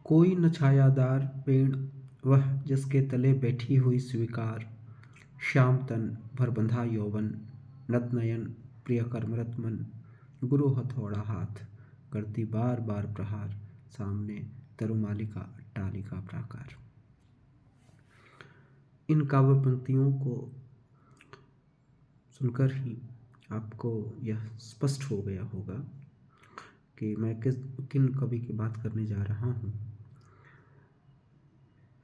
कोई न छायादार पेड़ वह जिसके तले बैठी हुई स्वीकार, श्याम तन भर बंधा यौवन, नत नयन प्रिय कर्मरत मन, गुरु हथौड़ा हाथ करती बार बार प्रहार, सामने तरुमालिका अट्टालिका प्राकार। इन काव्य पंक्तियों को सुनकर ही आपको यह स्पष्ट हो गया होगा कि मैं किन कवि की बात करने जा रहा हूँ।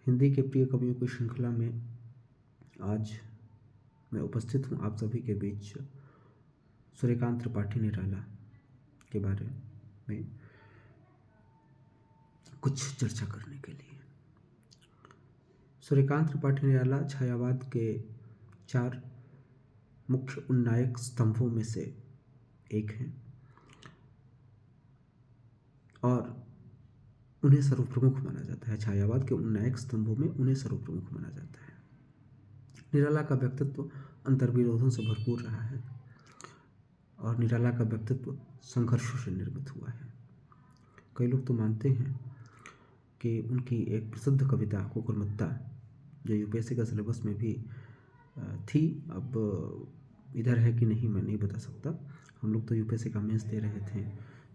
हिंदी के प्रिय कवियों की श्रृंखला में आज मैं उपस्थित हूँ आप सभी के बीच सूर्यकांत त्रिपाठी निराला के बारे में कुछ चर्चा करने के लिए। सूर्यकांत त्रिपाठी निराला छायावाद के 4 मुख्य उन्नायक स्तंभों में से एक हैं और उन्हें सर्वप्रमुख माना जाता है। छायावाद के उन्नायक स्तंभों में उन्हें सर्वप्रमुख माना जाता है। निराला का व्यक्तित्व अंतर्विरोधों से भरपूर रहा है और निराला का व्यक्तित्व संघर्षों से निर्मित हुआ है। कई लोग तो मानते हैं कि उनकी एक प्रसिद्ध कविता कुकुरमुत्ता, जो यूपीएससी का सिलेबस में भी थी, अब इधर है कि नहीं मैं नहीं बता सकता। हम लोग तो यूपीएससी का मेंस दे रहे थे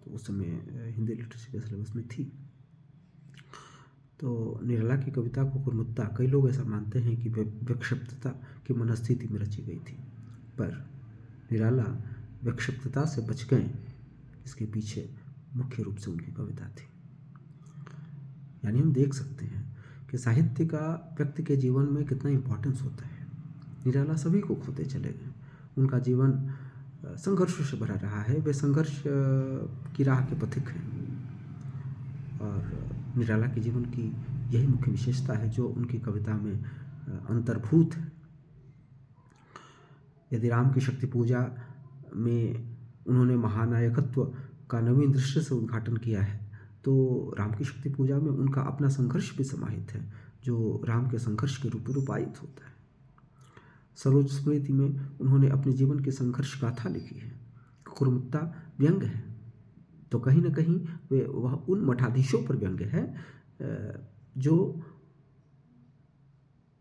तो उस समय हिंदी लिटरेसी के सिलेबस में थी। तो निराला की कविता कुकुरमुत्ता कई लोग ऐसा मानते हैं कि विक्षिप्तता की मनस्थिति में रची गई थी, पर निराला विक्षिप्तता से बच गए, इसके पीछे मुख्य रूप से उनकी कविता थी। यानी हम देख सकते हैं कि साहित्य का व्यक्ति के जीवन में कितना इम्पोर्टेंस होता है। निराला सभी को खोते चले गए, उनका जीवन संघर्षों से भरा रहा है, वे संघर्ष की राह के पथिक हैं और निराला के जीवन की यही मुख्य विशेषता है जो उनकी कविता में अंतर्भूत है। यदि राम की शक्ति पूजा में उन्होंने महानायकत्व का नवीन दृष्टि से उद्घाटन किया है, तो राम की शक्ति पूजा में उनका अपना संघर्ष भी समाहित है, जो राम के संघर्ष के रूप में रूपायित होता है। सरोज स्मृति में उन्होंने अपने जीवन की संघर्ष गाथा लिखी है। कुकुरमुत्ता व्यंग्य है, तो कहीं न कहीं वह उन मठाधीशों पर व्यंग्य है जो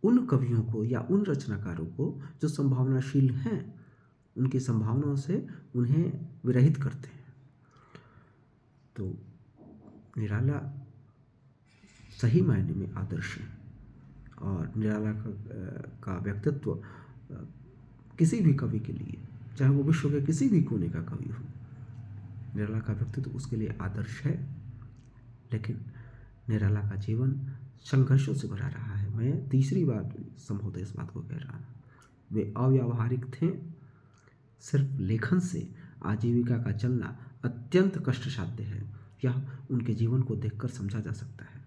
उन कवियों को या उन रचनाकारों को जो संभावनाशील हैं, उनकी संभावनाओं से उन्हें विरहित करते हैं। तो निराला सही मायने में आदर्श है और निराला का व्यक्तित्व किसी भी कवि के लिए, चाहे वो विश्व के किसी भी कोने का कवि हो, निराला का व्यक्तित्व उसके लिए आदर्श है। लेकिन निराला का जीवन संघर्षों से भरा रहा है। मैं तीसरी बार संभवतः इस बात को कह रहा हूँ। वे अव्यावहारिक थे। सिर्फ लेखन से आजीविका का चलना अत्यंत कष्टसाध्य है, यह उनके जीवन को देखकर समझा जा सकता है।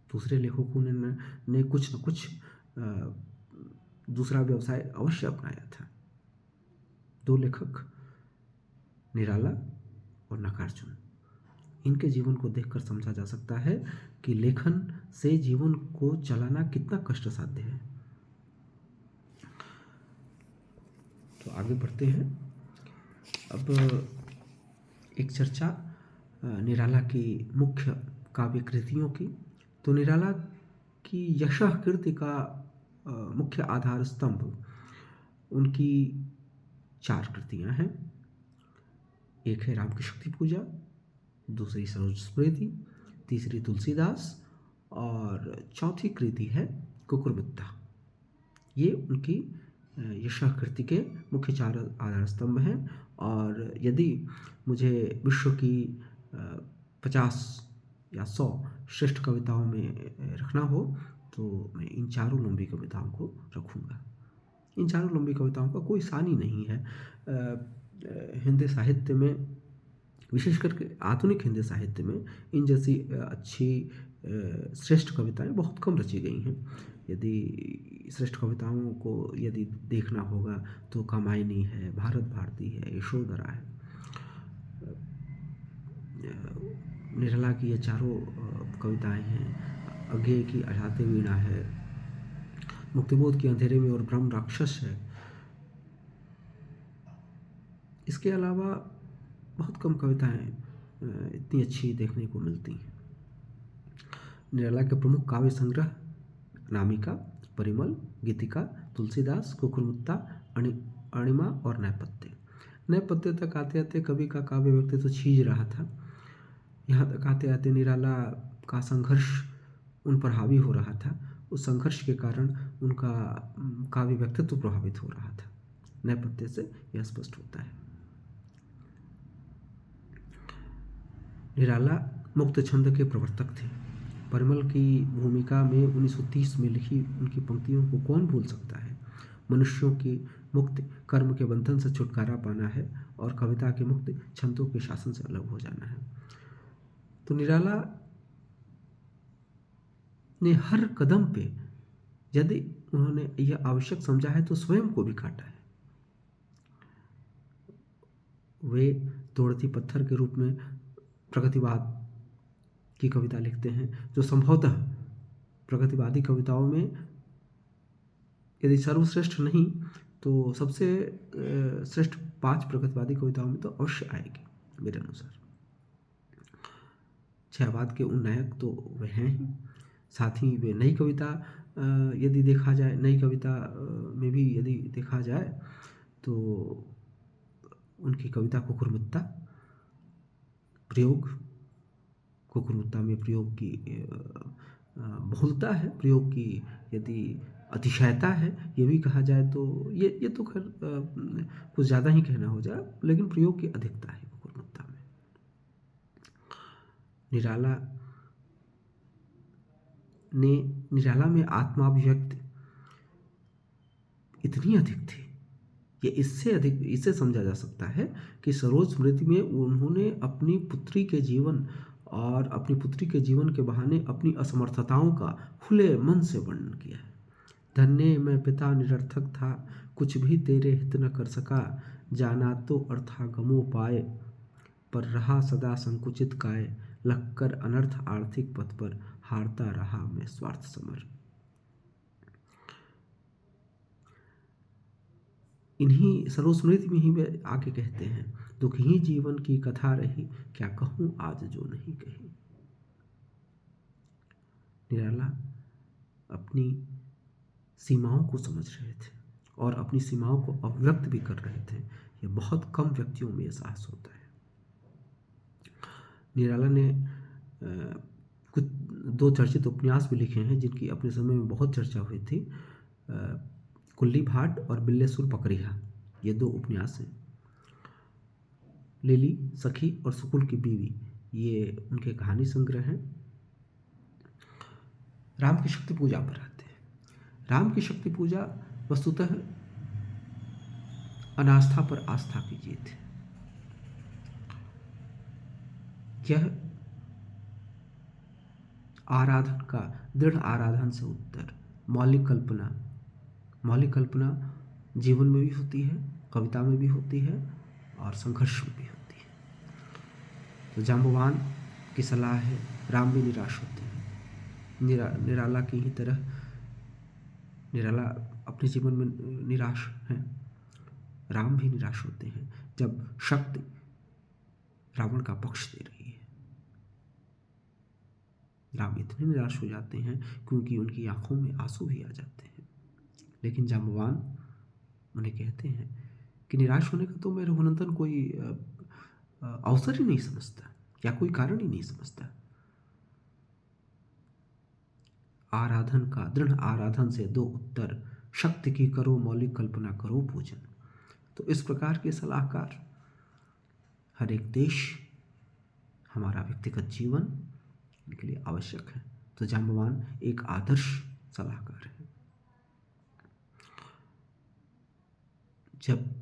दूसरे लेखकों ने कुछ न कुछ दूसरा व्यवसाय अवश्य अपनाया था। 2 लेखक निराला और नागार्जुन, इनके जीवन को देखकर समझा जा सकता है कि लेखन से जीवन को चलाना कितना कष्ट साध्य है। तो आगे बढ़ते हैं। अब एक चर्चा निराला की मुख्य काव्य कृतियों की। तो निराला की यशः कृति का मुख्य आधार स्तंभ उनकी 4 कृतियां हैं। एक है राम की शक्ति पूजा, दूसरी सरोज स्मृति, तीसरी तुलसीदास और चौथी कृति है कुकुरमुत्ता। ये उनकी यशः कृति के मुख्य 4 आधार स्तंभ हैं। और यदि मुझे विश्व की 50 या 100 श्रेष्ठ कविताओं में रखना हो तो मैं इन 4 लंबी कविताओं को रखूँगा। इन 4 लंबी कविताओं का कोई सानी नहीं है। हिंदी साहित्य में, विशेष करके आधुनिक हिंदी साहित्य में, इन जैसी अच्छी श्रेष्ठ कविताएं बहुत कम रची गई हैं। यदि श्रेष्ठ कविताओं को यदि देखना होगा तो कामायनी है, भारत भारती है, यशोधरा है। निराला की ये 4 कविताएं हैं। अज्ञेय की अजाते वीणा है, मुक्तिबोध की अंधेरे में और ब्रह्म राक्षस है। इसके अलावा बहुत कम कविताएं इतनी अच्छी देखने को मिलती हैं। निराला के प्रमुख काव्य संग्रह नामिका, परिमल, गीतिका, तुलसीदास, कुकुरमुत्ता, अणिमा और नैपथ्य। नैपथ्य तक आते आते कवि का काव्य व्यक्तित्व छीज रहा था। यहाँ तक आते आते निराला का संघर्ष उन पर हावी हो रहा था। उस संघर्ष के कारण उनका काव्य व्यक्तित्व प्रभावित हो रहा था। नैपथ्य से यह स्पष्ट होता है। निराला मुक्त छंद के प्रवर्तक थे। परिमल की भूमिका में 1930 में लिखी उनकी पंक्तियों को कौन भूल सकता है। मनुष्यों की मुक्त कर्म के बंधन से छुटकारा पाना है और कविता के मुक्त छंदों के शासन से अलग हो जाना है। तो निराला ने हर कदम पे, यदि उन्होंने यह आवश्यक समझा है, तो स्वयं को भी काटा है। वे तोड़ती पत्थर के रूप में प्रगतिवाद की कविता लिखते हैं, जो संभवतः प्रगतिवादी कविताओं में यदि सर्वश्रेष्ठ नहीं तो सबसे श्रेष्ठ 5 प्रगतिवादी कविताओं में तो अवश्य आएगी मेरे अनुसार। छायावाद के उन नायक तो वे हैं ही, साथ ही वे नई कविता यदि देखा जाए, नई कविता में भी यदि देखा जाए तो उनकी कविता कुकुरमुत्ता, प्रयोग, कुकुरमुत्ता में प्रयोग की बहुलता है, प्रयोग की यदि अतिशयता है, ये भी कहा जाए तो ये तो खैर कुछ ज़्यादा ही कहना हो जाए, लेकिन प्रयोग की अधिकता है कुकुरमुत्ता में। निराला में आत्माभिव्यक्ति इतनी अधिक थी, ये इससे अधिक इसे समझा जा सकता है कि सरोज स्मृति में उन्होंने अपनी पुत्री के जीवन और अपनी पुत्री के जीवन के बहाने अपनी असमर्थताओं का खुले मन से वर्णन किया है। धन्य मैं पिता निरर्थक था, कुछ भी तेरे हित न कर सका, जाना तो अर्थागमो पाए, पर रहा सदा संकुचित काय, लगकर अनर्थ आर्थिक पथ पर, हारता रहा मैं स्वार्थ समर। इन्हीं सर्वस्मृति में ही वे आके कहते हैं, दुख ही जीवन की कथा रही, क्या कहूँ आज जो नहीं कही। निराला अपनी सीमाओं को समझ रहे थे और अपनी सीमाओं को अभिव्यक्त भी कर रहे थे। ये बहुत कम व्यक्तियों में एहसास होता है। निराला ने कुछ 2 चर्चित उपन्यास भी लिखे हैं जिनकी अपने समय में बहुत चर्चा हुई थी। कुल्ली भाट और बिल्लेसुर पकड़िया, ये 2 उपन्यास हैं। लिली, सखी और सुकुल की बीवी, ये उनके कहानी संग्रह हैं। राम की शक्ति पूजा पर आते हैं। राम की शक्ति पूजा वस्तुतः अनास्था पर आस्था की जीत है। यह आराधन का दृढ़ आराधन से उत्तर, मौलिक कल्पना जीवन में भी होती है, कविता में भी होती है और संघर्ष में भी होती है। तो जाम्बवान की सलाह है, राम भी निराश होते हैं। निराला की ही तरह निराला अपने जीवन में निराश हैं, राम भी निराश होते हैं जब शक्ति रावण का पक्ष दे रही है। राम इतने निराश हो जाते हैं क्योंकि उनकी आंखों में आंसू भी आ जाते हैं। लेकिन जाम्बवान उन्हें कहते हैं कि निराश होने का तो मैं रघुनंदन कोई अवसर ही नहीं समझता, या कोई कारण ही नहीं समझता। आराधन का दृढ़ आराधन से 2 उत्तर, शक्ति की करो मौलिक कल्पना करो पूजन। तो इस प्रकार के सलाहकार हर एक देश, हमारा व्यक्तिगत जीवन के लिए आवश्यक है। तो जाम्बवान एक आदर्श सलाहकार है। जब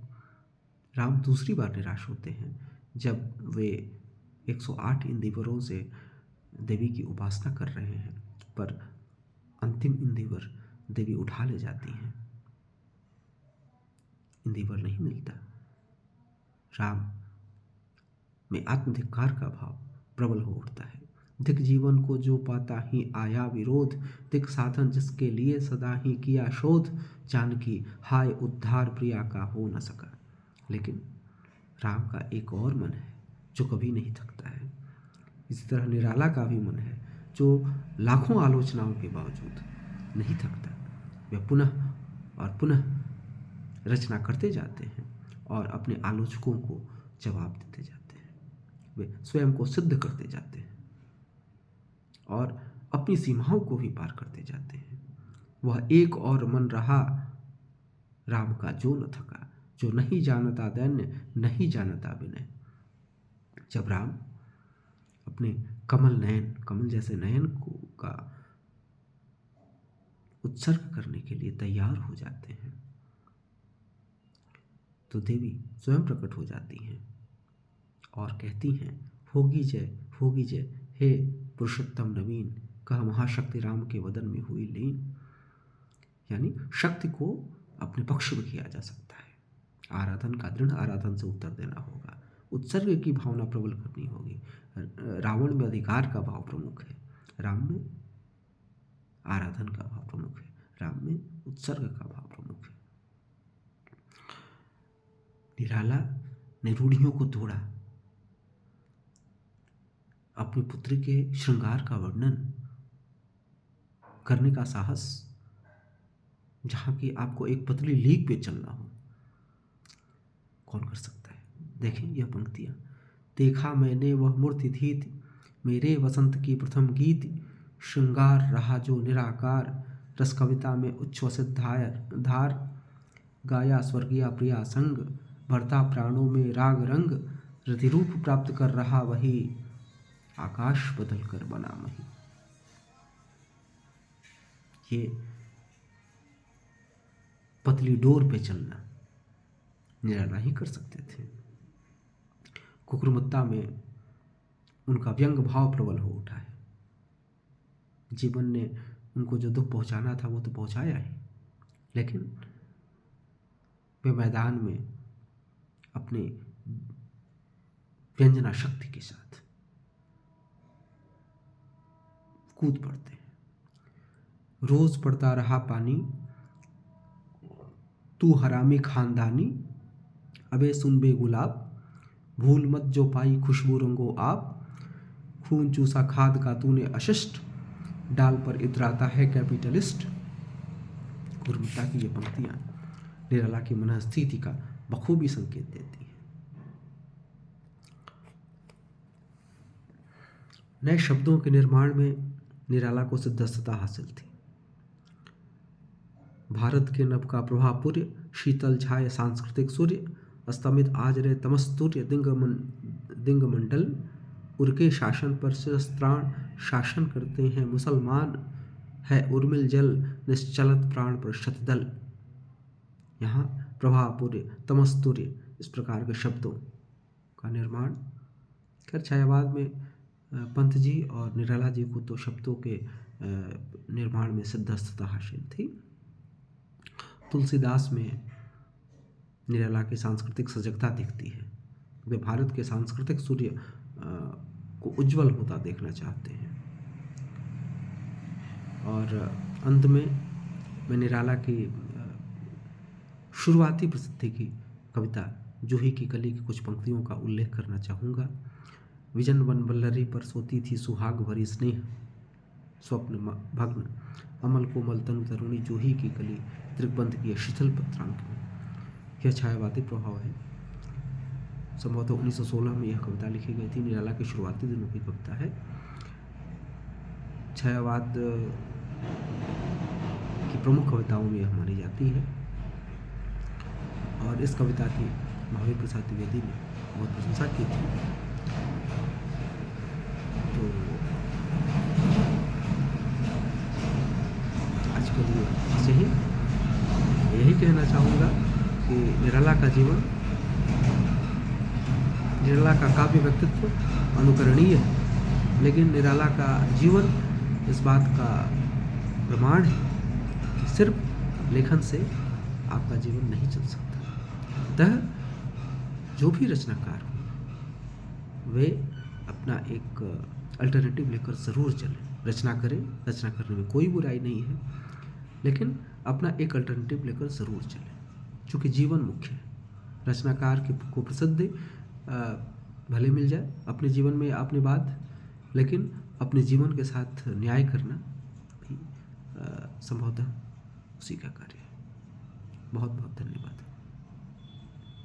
राम दूसरी बार निराश होते हैं, जब वे 108 इंदिवरों से देवी की उपासना कर रहे हैं, पर अंतिम इंदिवर देवी उठा ले जाती हैं, इंदिवर नहीं मिलता। राम में आत्मधिक्कार का भाव प्रबल हो उठता है। धिक जीवन को जो पाता ही आया विरोध, धिक साधन जिसके लिए सदा ही किया शोध, जानकी हाय उद्धार प्रिया का हो न सका। लेकिन राम का एक और मन है जो कभी नहीं थकता है। इसी तरह निराला का भी मन है, जो लाखों आलोचनाओं के बावजूद नहीं थकता। वे पुनः और पुनः रचना करते जाते हैं और अपने आलोचकों को जवाब देते जाते हैं। वे स्वयं को सिद्ध करते जाते हैं और अपनी सीमाओं को भी पार करते जाते हैं। वह एक और मन रहा राम का जो न थका, जो नहीं जानता दैन्य नहीं जानता विनय। जब राम अपने कमल जैसे नयन को का उत्सर्ग करने के लिए तैयार हो जाते हैं तो देवी स्वयं प्रकट हो जाती हैं और कहती हैं, होगी जय हे पुरुषोत्तम नवीन, कह महाशक्ति राम के वदन में हुई लीन। यानी शक्ति को अपने पक्ष में किया जा सकता है। आराधन का दृढ़ आराधन से उत्तर देना होगा, उत्सर्ग की भावना प्रबल करनी होगी। रावण में अधिकार का भाव प्रमुख है, राम में आराधन का भाव प्रमुख है, राम में उत्सर्ग का भाव प्रमुख है। निराला ने रूढ़ियों को तोड़ा, अपनी पुत्री के श्रृंगार का वर्णन करने का साहस, जहां की आपको एक पतली लीक पे चलना हो, कौन कर सकता है। देखें यह पंक्तियां, देखा मैंने वह मूर्ति थी मेरे वसंत की प्रथम गीत, श्रृंगार रहा जो निराकार, रस कविता में उच्छ्वसित धार, गाया स्वर्गीय प्रिया संग, भरता प्राणों में राग रंग, रतिरूप प्राप्त कर रहा वही, आकाश बदल कर बना मही। ये पतली डोर पे चलना निराला ही कर सकते थे। कुकुरमुत्ता में उनका व्यंग भाव प्रबल हो उठा है। जीवन ने उनको जो दुख पहुंचाना था वो तो पहुंचाया ही, लेकिन वे मैदान में अपने व्यंजना शक्ति के साथ कूद पड़ते हैं। रोज पड़ता रहा पानी, तू हरामी खानदानी, अबे सुन बे गुलाब, भूल मत जो पाई खुशबू रंगो आप, खून चूसा खाद का तूने अशिष्ट, डाल पर इतराता है कैपिटलिस्ट। कुकुरमुत्ता की ये पंक्तियां निराला की मनःस्थिति का बखूबी संकेत देती है। नए शब्दों के निर्माण में निराला को सिद्धस्तता हासिल थी। भारत के नभ का प्रभापुर्य, शीतल छाय सांस्कृतिक सूर्य, अस्तमित आज रे तमस्तूर्य, दिंग मंडल, उनके शासन पर शिरस्त्राण शासन करते हैं मुसलमान, है उर्मिल जल निश्चलत प्राण पर शतदल। यहाँ प्रभापुर्य, तमस्तूर्य इस प्रकार के शब्दों का निर्माण, खैर छायावाद में पंत जी और निराला जी को तो शब्दों के निर्माण में सिद्धस्तता हासिल थी। तुलसीदास में निराला की सांस्कृतिक सजगता दिखती है। वे भारत के सांस्कृतिक सूर्य को उज्जवल होता देखना चाहते हैं। और अंत में मैं निराला की शुरुआती प्रसिद्धि की कविता जूही की कली की कुछ पंक्तियों का उल्लेख करना चाहूँगा। विजन वन वल्लरी पर सोती थी सुहाग भरी स्नेह, स्वप्न भग्न अमल कोमल तनु तरुणी, जूही की कली त्रिकबंध की शिथिल पत्रांक में। यह छायावादी प्रभाव है। संभवतः 1916 में यह कविता लिखी गई थी। निराला के शुरुआती दिनों की कविता है। छायावाद की प्रमुख कविताओं में यह मानी जाती है और इस कविता की भावी प्रसाद द्विवेदी ने बहुत प्रशंसा की थी। तो आज के लिए ऐसे ही यही कहना चाहूँगा कि निराला का जीवन, निराला का काव्य व्यक्तित्व अनुकरणीय है, लेकिन निराला का जीवन इस बात का प्रमाण है कि सिर्फ लेखन से आपका जीवन नहीं चल सकता। अतः जो भी रचनाकार हो वे अपना एक अल्टरनेटिव लेकर ज़रूर चलें। रचना करें, रचना करने में कोई बुराई नहीं है, लेकिन अपना एक अल्टरनेटिव लेकर ज़रूर चलें, क्योंकि जीवन मुख्य है। रचनाकार को प्रसिद्धि भले मिल जाए, अपने जीवन में आपने बात लेकिन अपने जीवन के साथ न्याय करना भी संभवतः उसी का कार्य है। बहुत बहुत धन्यवाद।